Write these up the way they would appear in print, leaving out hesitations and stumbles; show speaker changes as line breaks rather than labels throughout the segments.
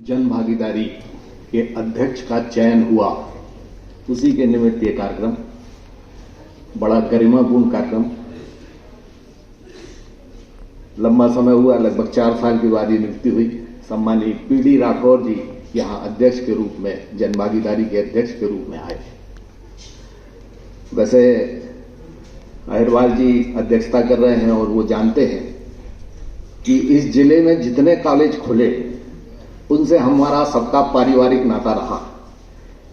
जन भागीदारी के अध्यक्ष का चयन हुआ, उसी के निमित्त ये कार्यक्रम, बड़ा गरिमापूर्ण कार्यक्रम, लंबा समय हुआ, लगभग 4 साल के बाद ये नियुक्ति हुई। सम्मानीय पीडी राठौर जी यहां अध्यक्ष के रूप में, जन भागीदारी के अध्यक्ष के रूप में आए। वैसे अहिरवार जी अध्यक्षता कर रहे हैं और वो जानते हैं कि इस जिले में जितने कॉलेज खुले उनसे हमारा सबका पारिवारिक नाता रहा।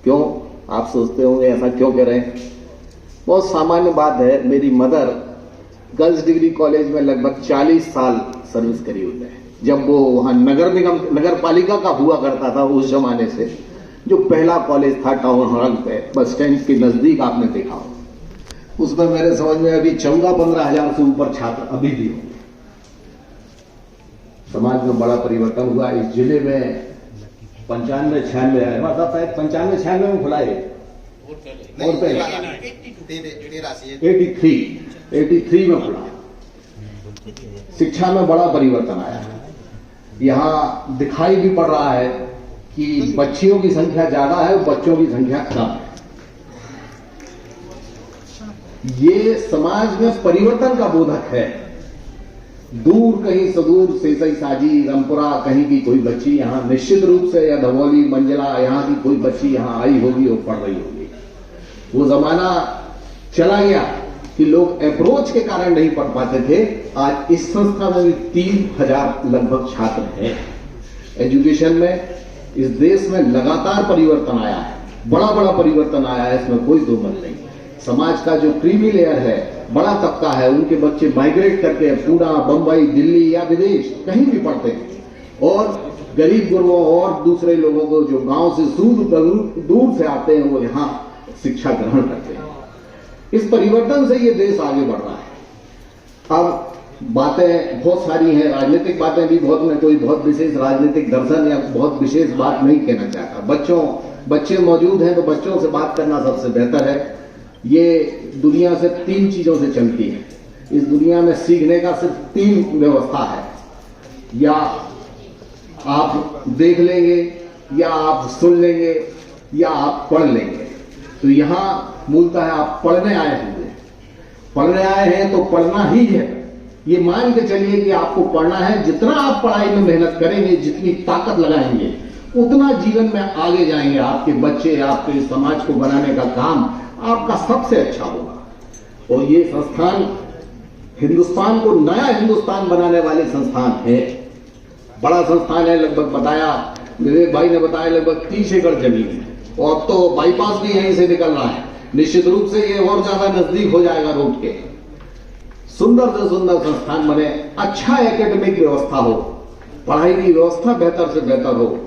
क्यों, आप सोचते होंगे ऐसा क्यों कह रहे हैं? बहुत सामान्य बात है। मेरी मदर गर्ल्स डिग्री कॉलेज में लगभग 40 साल सर्विस करी हुई है। जब वो वहां नगर निगम, नगर पालिका का हुआ करता था उस जमाने से, जो पहला कॉलेज था टाउन हॉल पे, बस स्टैंड के नजदीक, आपने देखा हो, उसमें मेरे समझ में अभी 14-15 हजार से ऊपर छात्र अभी भी होंगे। समाज में बड़ा परिवर्तन हुआ। इस जिले में 95-96 है, मतलब 95-96 में खुला है और पहले 83 में खुला। शिक्षा में बड़ा परिवर्तन आया है। यहां दिखाई भी पड़ रहा है कि बच्चियों की संख्या ज्यादा है और बच्चों की संख्या कम है। ये समाज में परिवर्तन का बोधक है। दूर कहीं सुदूर सेसई साजी रामपुरा कहीं की कोई बच्ची यहां निश्चित रूप से, या धवौली मंजिला यहां की कोई बच्ची यहां आई होगी और पढ़ रही होगी। वो जमाना चला गया कि लोग अप्रोच के कारण नहीं पढ़ पाते थे। आज इस संस्था में भी 3000 लगभग छात्र हैं। एजुकेशन में इस देश में लगातार परिवर्तन आया है, बड़ा बड़ा परिवर्तन आया है, इसमें कोई दो मत नहीं। समाज का जो क्रीमी लेयर है, बड़ा तबका है, उनके बच्चे माइग्रेट करके पूना, बंबई, दिल्ली या विदेश कहीं भी पढ़ते हैं। और गरीब गुरुओं और दूसरे लोगों को जो गांव से दूर से आते हैं, वो यहां शिक्षा ग्रहण करते हैं। इस परिवर्तन से ये देश आगे बढ़ रहा है। अब बातें बहुत सारी हैं, राजनीतिक बातें भी बहुत, मैं कोई बहुत विशेष राजनीतिक दर्शन या बहुत विशेष बात नहीं कहना चाहता। बच्चे मौजूद हैं तो बच्चों से बात करना सबसे बेहतर है। ये दुनिया से 3 चीजों से चलती है। इस दुनिया में सीखने का सिर्फ 3 व्यवस्था है, या आप देख लेंगे, या आप सुन लेंगे, या आप पढ़ लेंगे। तो यहां मूलतः आप पढ़ने आए होंगे। पढ़ने आए हैं तो पढ़ना ही है। ये मान के चलिए कि आपको पढ़ना है। जितना आप पढ़ाई में मेहनत करेंगे, जितनी ताकत लगाएंगे, उतना जीवन में आगे जाएंगे। आपके बच्चे, आपके समाज को बनाने का काम आपका सबसे अच्छा होगा। और ये संस्थान हिंदुस्तान को नया हिंदुस्तान बनाने वाले संस्थान है। बड़ा संस्थान है, लगभग बताया विवेक भाई ने बताया, लगभग 30 एकड़ जमीन है। और अब तो बाईपास भी यहीं से निकल रहा है। निश्चित रूप से ये और ज्यादा नजदीक हो जाएगा रोड के। सुंदर से सुंदर संस्थान बने, अच्छा एकेडमिक व्यवस्था हो, पढ़ाई की व्यवस्था बेहतर से बेहतर हो,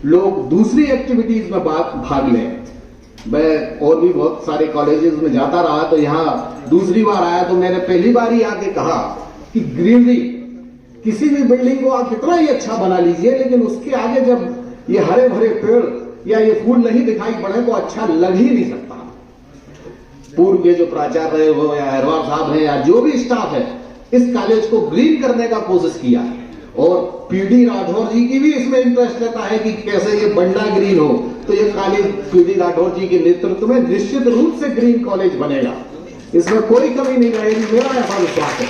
लोग दूसरी एक्टिविटीज में भाग लें। मैं और भी बहुत सारे कॉलेजेस में जाता रहा, तो यहाँ दूसरी बार आया तो मैंने पहली बार ही आके कहा कि ग्रीनरी, किसी भी बिल्डिंग को आप कितना ही अच्छा बना लीजिए, लेकिन उसके आगे जब ये हरे भरे पेड़ या ये फूल नहीं दिखाई पड़े तो अच्छा लग ही नहीं सकता। पूर्व के जो प्राचार्य रहे हो, या अहिरवार साहब है, या जो भी स्टाफ है, इस कॉलेज को ग्रीन करने का कोशिश किया है। और पीडी राठौर जी की भी इसमें इंटरेस्ट रहता है कि कैसे ये बंडा ग्रीन हो। तो ये कॉलेज पीडी राठौर जी के नेतृत्व में निश्चित रूप से ग्रीन कॉलेज बनेगा, इसमें कोई कमी नहीं रहेगी, मेरा ऐसा विश्वास है।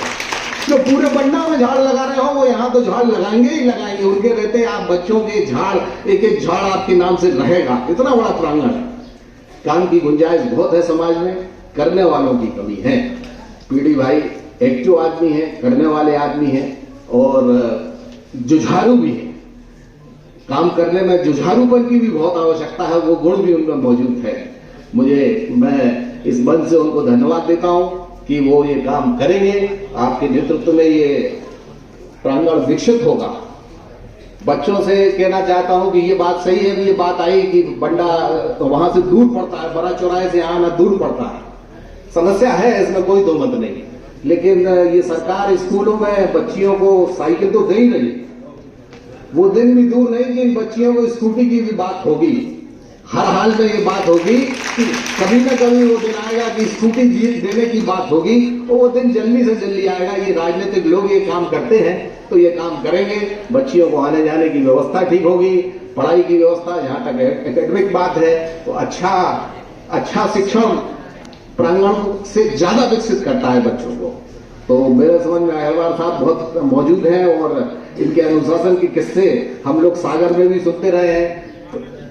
जो पूरे बंडा में झाड़ लगा रहे हो, वो यहाँ तो झाड़ लगाएंगे ही लगाएंगे। उनके रहते आप बच्चों के झाड़, एक एक झाड़ आपके नाम से रहेगा। इतना बड़ा प्रांगण है। काम की गुंजाइश बहुत है समाज में, करने वालों की कमी है। पीडी भाई एक्टिव आदमी है, करने वाले आदमी है और जुझारू भी है। काम करने में जुझारूपन की भी बहुत आवश्यकता है, वो गुण भी उनमें मौजूद है। मैं इस मंच से उनको धन्यवाद देता हूं कि वो ये काम करेंगे। आपके नेतृत्व में ये प्रांगण विकसित होगा। बच्चों से कहना चाहता हूं कि ये बात सही है कि ये बात आई कि बंडा वहां से दूर पड़ता है, बड़ा चौराहे से आना दूर पड़ता है। समस्या है, इसमें कोई दो मत नहीं। लेकिन ये सरकार स्कूलों में बच्चियों को साइकिल तो दे ही रही। वो दिन भी दूर नहीं कि इन बच्चियों को स्कूटी की भी बात होगी। हर हाल में ये बात होगी कि कभी न कभी वो दिन आएगा कि स्कूटी देने की बात होगी, और वो दिन जल्दी से जल्दी आएगा। ये राजनीतिक लोग ये काम करते हैं तो ये काम करेंगे, बच्चियों को आने जाने की व्यवस्था ठीक होगी, पढ़ाई की व्यवस्था, जहां तक एकेडमिक बात है तो अच्छा शिक्षण प्रांगण से ज्यादा विकसित करता है बच्चों को। तो मेरे समझ में अहलवार साहब बहुत मौजूद हैं और इनके अनुशासन के किस्से हम लोग सागर में भी सुनते रहे हैं,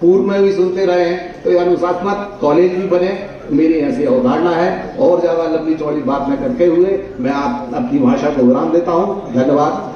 पूर्व में भी सुनते रहे हैं। तो ये अनुशासनात्मक कॉलेज भी बने, मेरी ऐसी अवधारणा है। और ज्यादा लंबी चौड़ी बात न करते हुए मैं अपनी भाषा को विराम देता हूं। धन्यवाद।